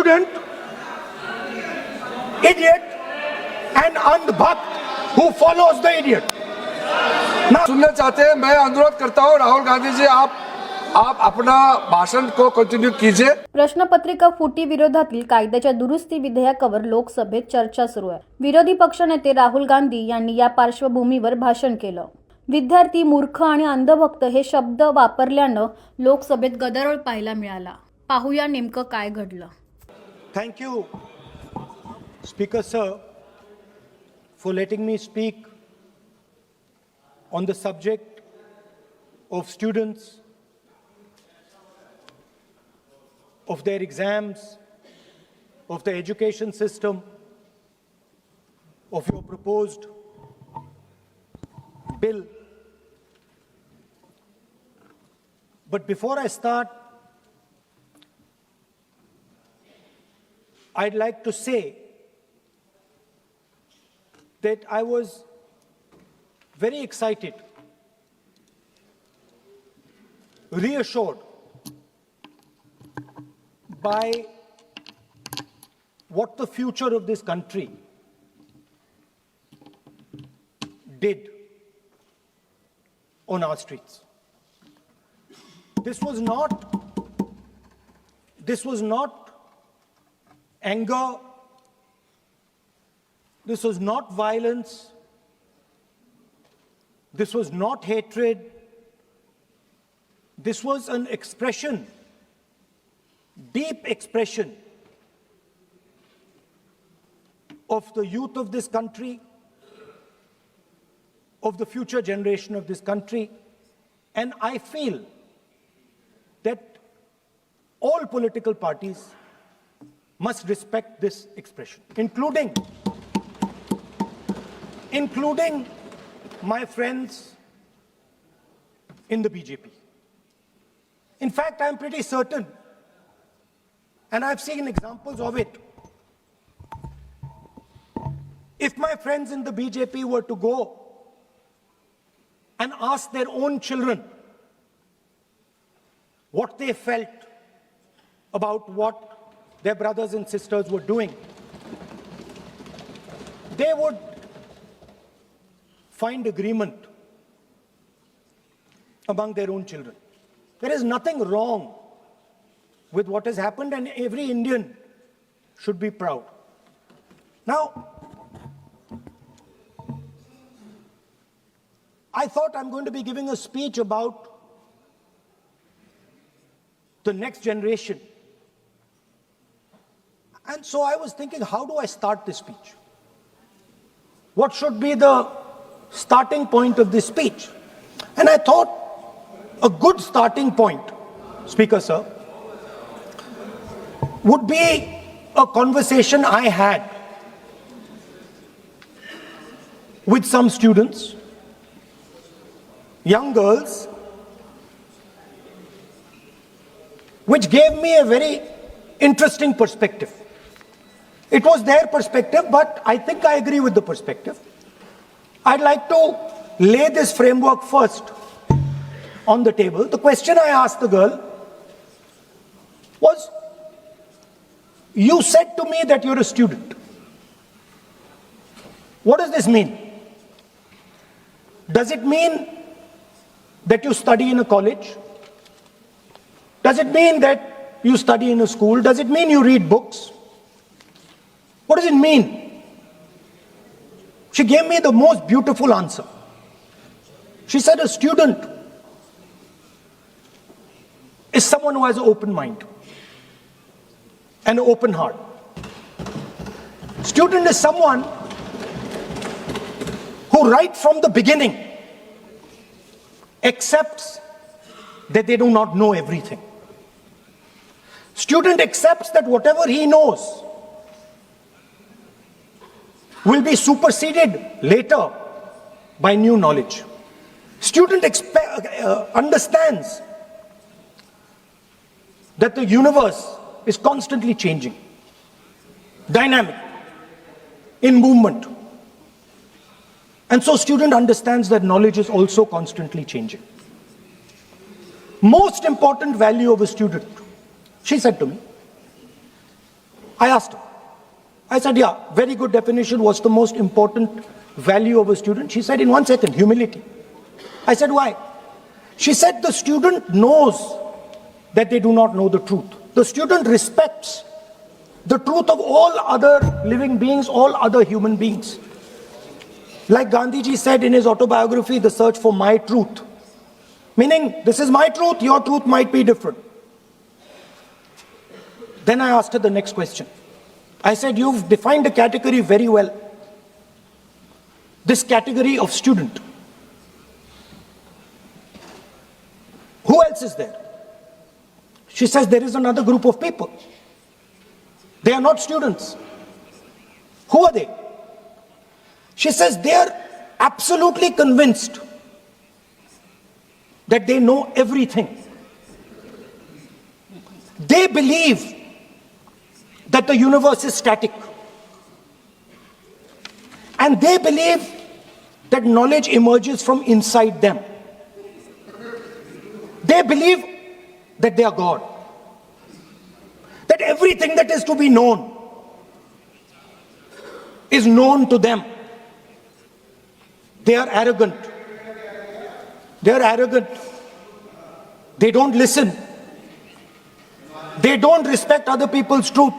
student, idiot, and andhbhakt who follows the idiot. Now, सुनना चाहते हैं, मैं अनुरोध करता हूं राहुल गांधी जी, आप अपना भाषण को कंटिन्यू कीजिए. प्रश्नपत्रिका फुटी विरोधातील कायद्याच्या दुरुस्ती विधेयकावर लोकसभेत चर्चा सुरू आहे. विरोधी पक्षनेते राहुल गांधी यांनी या पार्श्वभूमीवर भाषण केलं. विद्यार्थी, मूर्ख आणि अंधभक्त हे शब्द वापरल्यानं लोकसभेत गदारोळ पाहायला मिळाला. पाहूया नेमकं काय घडलं. thank you, Speaker Sir, for letting me speak on the subject of students, of their exams, of the education system, of your proposed bill. But before I start, I'd like to say that I was very excited, reassured by what the future of this country did on our streets. This was not anger. This was not violence. This was not hatred. This was an expression, deep expression of the youth of this country, of the future generation of this country. And I feel that all political parties must respect this expression, including my friends in the BJP. In fact, I'm pretty certain, and I've seen examples of it, if my friends in the BJP were to go and ask their own children what they felt about what their brothers and sisters were doing, they would find agreement among their own children. There is nothing wrong with what has happened, and every Indian should be proud. Now, I thought I'm going to be giving a speech about the next generation. And so I was thinking, how do I start this speech? What should be the starting point of this speech? And I thought a good starting point, Speaker Sir, would be a conversation I had with some students, young girls, which gave me a very interesting perspective. It was their perspective, but I think I agree with the perspective. I'd like to lay this framework first on the table. The question I asked the girl was, you said to me that you're a student. What does this mean? Does it mean that you study in a college? Does it mean that you study in a school? Does it mean you read books? What does it mean? She gave me the most beautiful answer. She said a student is someone who has an open mind and an open heart. Student is someone who right from the beginning accepts that they do not know everything. Student accepts that whatever he knows will be superseded later by new knowledge. Student understands that the universe is constantly changing, dynamic, in movement. And so student understands that knowledge is also constantly changing. Most important value of a student, she said to me, I asked her. I said, yeah, very good definition. What's the most important value of a student? She said, in 1 second, humility. I said, why? She said, the student knows that they do not know the truth. The student respects the truth of all other living beings, all other human beings. Like Gandhiji said in his autobiography, The Search for My Truth. Meaning, this is my truth, your truth might be different. Then I asked her the next question. I said, you've defined a category very well. This category of student. Who else is there? She says, there is another group of people. They are not students. Who are they? She says, they are absolutely convinced that they know everything. They believe that the universe is static. And they believe that knowledge emerges from inside them. They believe that they are God. That everything that is to be known is known to them. They are arrogant. They are arrogant. They don't listen. They don't respect other people's truth.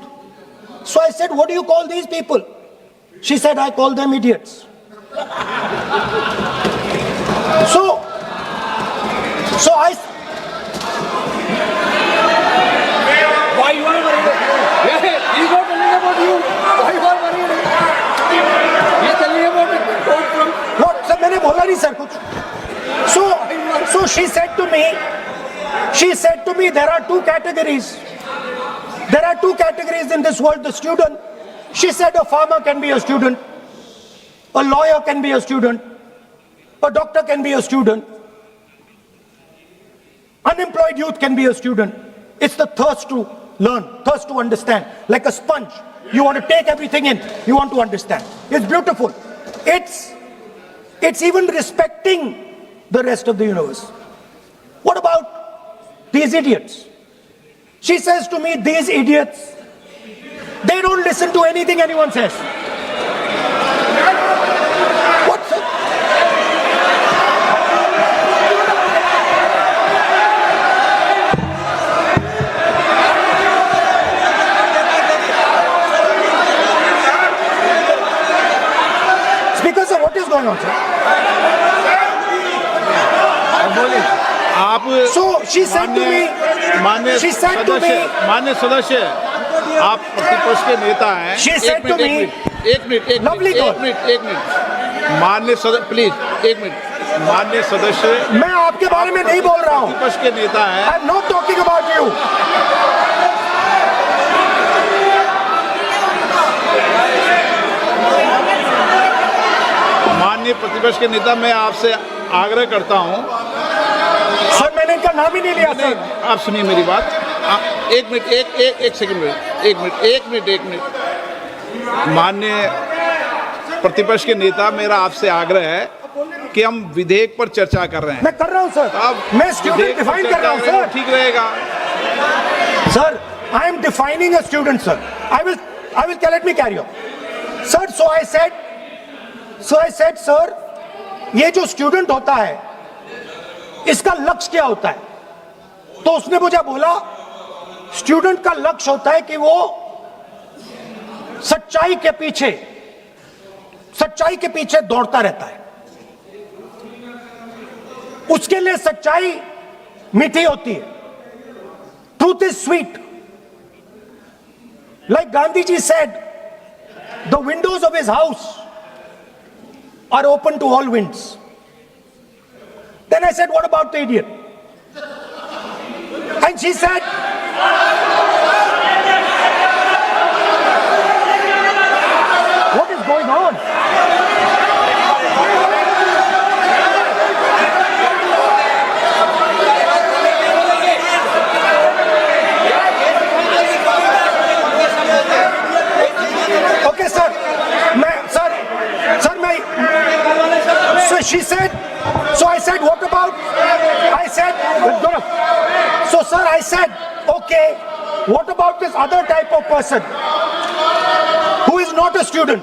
So I said, what do you call these people? She said, I call them idiots. So I... Why you are worried? Yeah, he's not telling about you. Why you are worried? He's telling about it. What? Sir, मैंने बोला नहीं sir कुछ. So she said to me, there are two categories. There are two categories in this world. The student. She said a farmer can be a student. A lawyer can be a student. A doctor can be a student. Unemployed youth can be a student. It's the thirst to learn, thirst to understand. Like a sponge. You want to take everything in. You want to understand. It's beautiful. It's even respecting the rest of the universe. What about these idiots? She says to me, these idiots, they don't listen to anything anyone says. What? Speaker sir, what is going on, sir? आप So she said to me, मान्य she said to me, मान्य सदस्य आप प्रतिपक्ष के नेता हैं she said to me, एक मिनट Lovely call. मान्य सदस्य प्लीज एक मिनट मान्य सदस्य मैं आपके बारे में नहीं बोल रहा हूं. प्रतिपक्ष के नेता हैं I'm not talking about you. माननीय प्रतिपक्ष के नेता मैं आपसे आग्रह करता हूं सर मैंने इनका नाम ही नहीं लिया नहीं, सर. आप सुनिए मेरी बात एक मिनट एक सेकंड एक मिनट माननीय प्रतिपक्ष के नेता मेरा आपसे आग्रह है कि हम विधेयक पर चर्चा कर रहे हैं. मैं कर रहा हूं सर. आप मैं स्टूडेंट डिफाइन कर रहा हूं सर. ठीक रहेगा. Sir, I am defining a student, sir. I will let me carry on. Sir, so I said, sir, ये जो स्टूडेंट होता है, इसका लक्ष्य क्या होता है? तो उसने मुझे बोला, स्टूडेंट का लक्ष्य होता है कि वो सच्चाई के पीछे दौड़ता रहता है. उसके लिए सच्चाई मीठी होती है. Truth is sweet. Like Gandhiji said, the windows of his house are open to all winds. Then I said, what about the idiot? And she said, what is going on? Okay, sir. So she said, so I said, what about? I said, so sir, I said, okay, what about this other type of person? a student.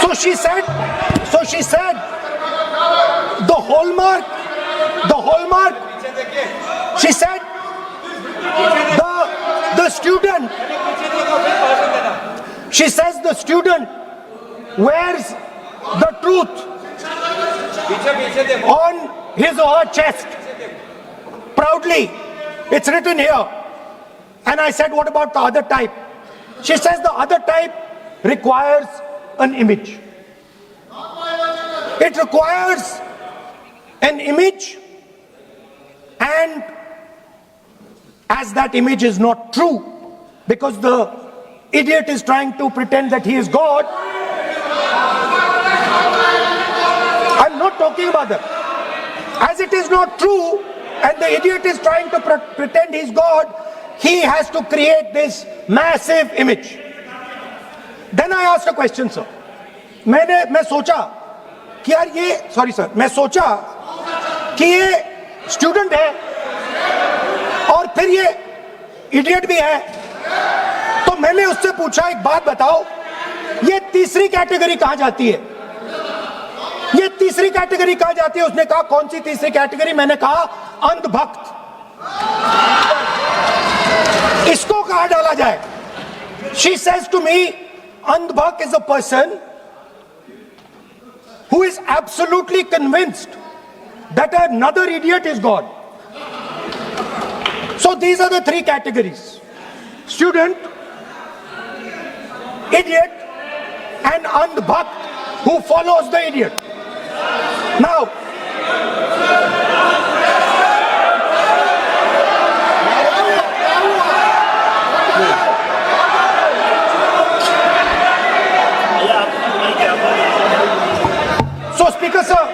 So she said, the hallmark, she said, the student, she says the student wears the truth on his or her chest proudly. It's written here. And I said, what about the other type? She says the other type requires an image. It requires an image, and as that image is not true, because the idiot is trying to pretend that he is God. I'm not talking about that. As it is not true, and the idiot is trying to pretend he's God, he has to create this massive image. Then I asked a question, sir. मैं सोचा कि यार ये, sorry sir, मैं सोचा कि ये student है और फिर ये इडियट भी है, तो मैंने उससे पूछा, एक बात बताओ, ये तीसरी कैटेगरी कहां जाती है? ये तीसरी कैटेगरी कहां जाती है? उसने कहा, कौन सी तीसरी कैटेगरी? मैंने कहा, अंधभक्त। इसको कहां डाला जाए? She says to me, अंधभक्त is a person who is absolutely convinced that another idiot is God. So these are the three categories: student, idiot, and andhbhakt who follows the idiot. Now, so Speaker sir,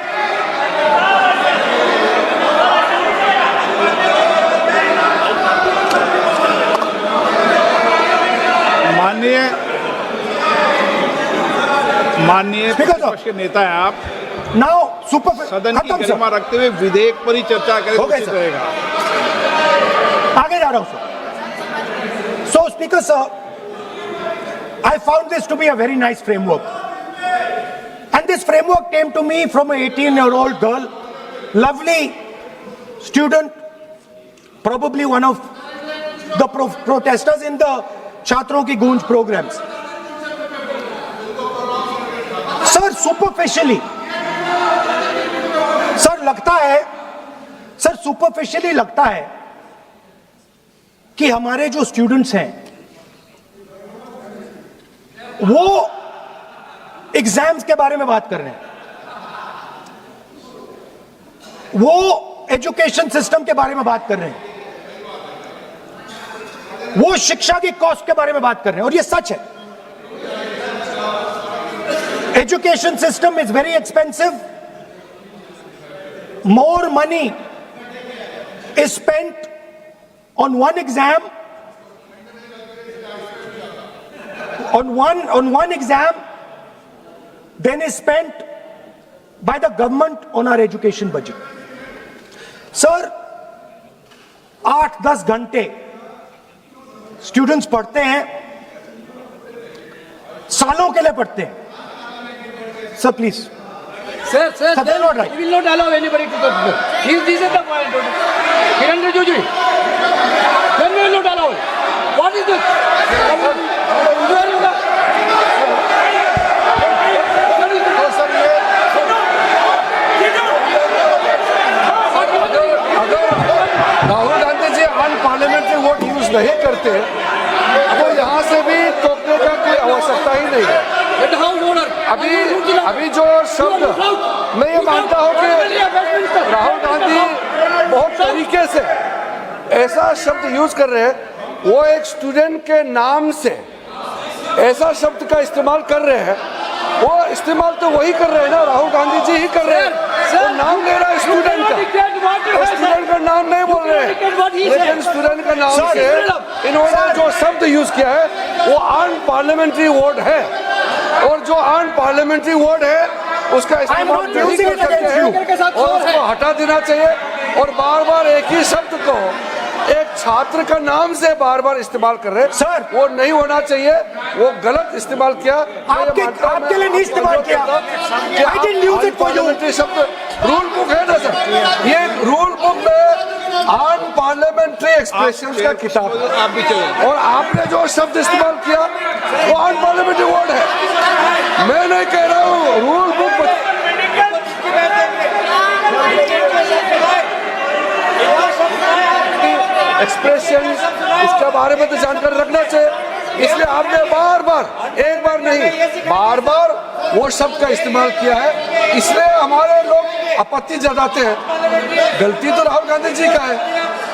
माननीय Speaker, प्रतिपक्ष के नेता है आप, now super सदन की खत्म, sir. गरिमा रखते हुए विधेयक पर ही चर्चा करें तो हो गया, उचित सर। रहेगा। आगे जा रहा हूं sir. So Speaker sir, I found this to be a very nice framework, and this framework came to me from an 18-year-old girl, lovely student, probably one of the protesters in the Chhatron Ki Goonj programs. Sir superficially, sir लगता है, sir superficially लगता है कि हमारे जो students हैं वो exams के बारे में बात कर रहे हैं, वो एजुकेशन सिस्टम के बारे में बात कर रहे हैं, वो शिक्षा की कॉस्ट के बारे में बात कर रहे हैं, और ये सच है। Education system is very expensive. More money is spent on one exam, on one exam, than is spent by the government on our education budget. Sir, 8-10 घंटे स्टूडेंट्स पढ़ते हैं, सालों के लिए पढ़ते हैं। Sir, please. Sir, Sir, that's not right. we will not allow anybody to touch this. This is the point. Kiran Rijiju, then we will not allow it. What is this? Rahul Gandhi ji unparliamentary word use नहीं करते तो यहाँ से भी टोकने का कोई आवश्यकता ही नहीं है। अभी जो शब्द मैं ये मानता हूँ कि राहुल गांधी बहुत तरीके से ऐसा शब्द यूज कर रहे हैं, वो एक स्टूडेंट के नाम से ऐसा शब्द का इस्तेमाल कर रहे हैं। वो इस्तेमाल तो वही कर रहे हैं ना, राहुल गांधी जी ही कर रहे हैं। वो नाम ले रहा है स्टूडेंट का, स्टूडेंट का नाम नहीं बोल रहे हैं, लेकिन स्टूडेंट का नाम से इन्होंने जो शब्द यूज किया है वो अनपार्लियामेंट्री वर्ड है, और जो अनपार्लियामेंट्री वर्ड है उसका इस्तेमाल not नहीं using कर it सकते against you. हैं और उसको हटा देना चाहिए। और बार बार एक ही शब्द को एक छात्र का नाम से बार बार इस्तेमाल कर रहे हैं सर, वो नहीं होना चाहिए, वो गलत इस्तेमाल किया। आपके लिए नहीं इस्तेमाल किया। I didn't use it for you. Parliamentary शब्द रूल बुक है ना सर, ये रूल बुक में ऑन पार्लियामेंट्री एक्सप्रेशंस का किताब है। आप भी चले। और आपने जो शब्द इस्तेमाल किया वो ऑन पार्लियामेंट्री वर्ड है, मैं नहीं कह रहा हूँ, रूल बुक एक्सप्रेशन इसके बारे में तो जानकारी रखना चाहिए। इसलिए आपने बार बार, एक बार नहीं बार बार वो शब्द का इस्तेमाल किया है, इसलिए हमारे लोग आपत्ति जताते हैं। गलती तो राहुल गांधी जी का है,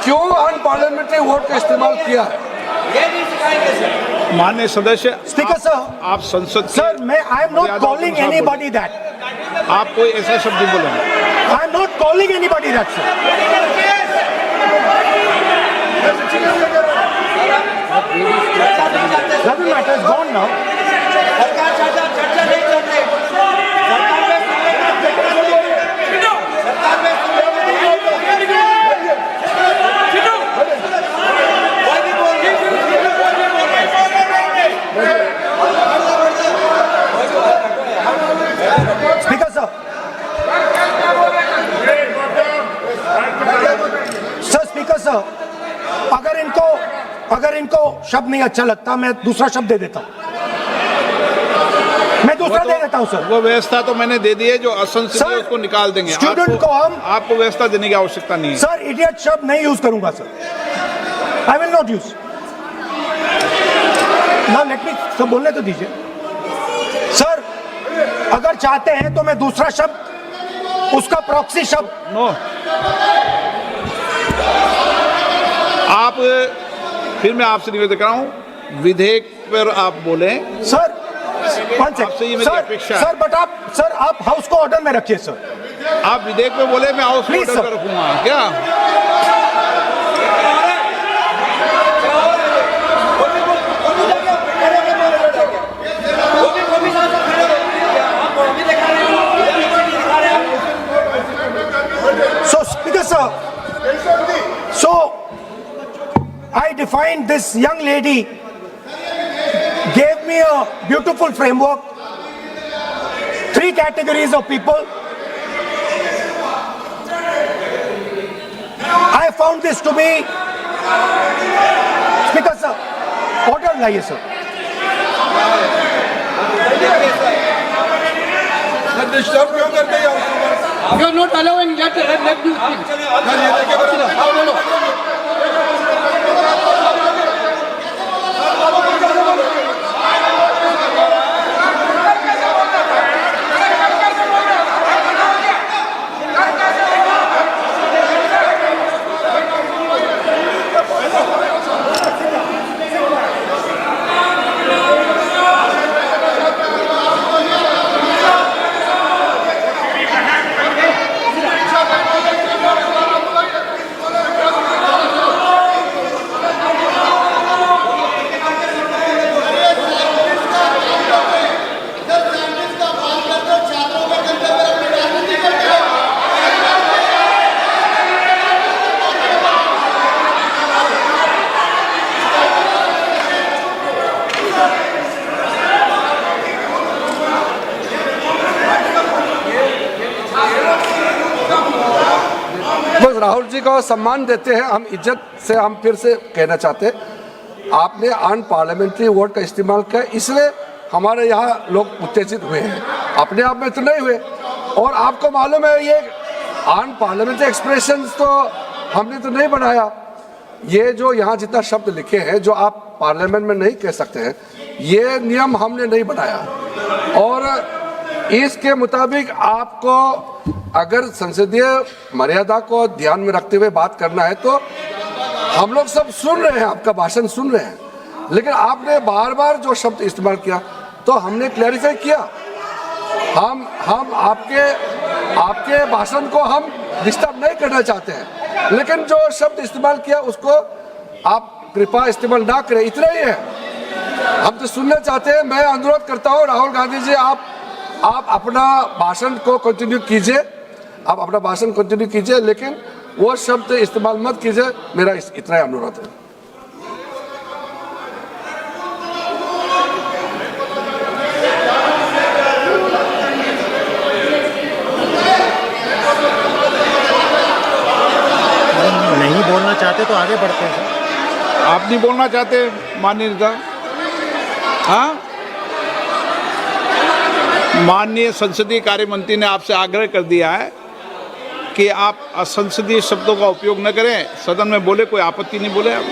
क्यों अन पार्लियामेंट्री वोट का इस्तेमाल किया है। माननीय सदस्य, स्पीकर सर, आप संसद सर मैं I am not calling anybody that, आप कोई ऐसा शब्द नहीं बोलेंगे। I am not calling anybody that sir. Doesn't matter, it's gone now. Speaker sir. Sir, Speaker sir, अगर इनको शब्द नहीं अच्छा लगता मैं दूसरा शब्द दे देता हूं, मैं दूसरा दे देता हूं सर। वो व्यवस्था तो मैंने दे दी है, जो असंसदीय सर, उसको निकाल देंगे। स्टूडेंट को हम आपको व्यवस्था देने की आवश्यकता नहीं है। सर इडियट शब्द नहीं यूज करूंगा sir, I will not use. ना लेट मी सब बोलने तो दीजिए सर, अगर चाहते हैं तो मैं दूसरा शब्द, उसका प्रॉक्सी शब्द। नो, आप फिर मैं आपसे निवेदन कर रहा हूं, विधेयक पर आप बोले सर। आपसे ये मेरी अपेक्षा है। सर बट आप हाउस को ऑर्डर में रखिए सर। आप विधेयक पे बोले, मैं हाउस Please, ऑर्डर sir. पे रखूंगा क्या? So Speaker sir, so I defined this young lady, gave me a beautiful framework, 3 categories of people. I found this to be, Speaker sir, order लाइए sir. डिस्टर्ब क्यों करते हैं? You are not allowing let you speak. बोलो। बस राहुल जी को सम्मान देते हैं हम, इज्जत से हम फिर से कहना चाहते हैं, आपने अन पार्लियामेंट्री वर्ड का इस्तेमाल किया, इसलिए हमारे यहाँ लोग उत्तेजित हुए हैं, अपने आप में तो नहीं हुए। और आपको मालूम है ये अन पार्लियामेंट्री एक्सप्रेशंस तो हमने तो नहीं बनाया, ये जो यहाँ जितना शब्द लिखे हैं जो आप पार्लियामेंट में नहीं कह सकते हैं, ये नियम हमने नहीं बनाया। और इसके मुताबिक आपको अगर संसदीय मर्यादा को ध्यान में रखते हुए बात करना है तो हम लोग सब सुन रहे हैं, आपका भाषण सुन रहे हैं, लेकिन आपने बार बार जो शब्द इस्तेमाल किया तो हमने क्लैरिफाई किया। हम आपके भाषण को हम डिस्टर्ब नहीं करना चाहते हैं, लेकिन जो शब्द इस्तेमाल किया उसको आप कृपया इस्तेमाल ना करें, इतना ही है। हम तो सुनना चाहते हैं। मैं अनुरोध करता हूँ राहुल गांधी जी, आप आप अपना भाषण को कंटिन्यू कीजिए, आप अपना भाषण कंटिन्यू कीजिए, लेकिन वो शब्द इस्तेमाल मत कीजिए, मेरा इतना ही अनुरोध है। नहीं बोलना चाहते तो आगे बढ़ते हैं सर। आप नहीं बोलना चाहते माननीय नेता? हाँ, माननीय संसदीय कार्य मंत्री ने आपसे आग्रह कर दिया है कि आप असंसदीय शब्दों का उपयोग न करें, सदन में बोले, कोई आपत्ति नहीं बोले आप।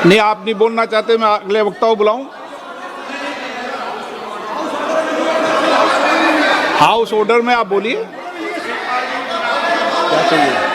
नहीं, आप नहीं बोलना चाहते, मैं अगले वक्ता को बुलाऊं? हाउस ऑर्डर में आप बोलिए। क्या चाहिए?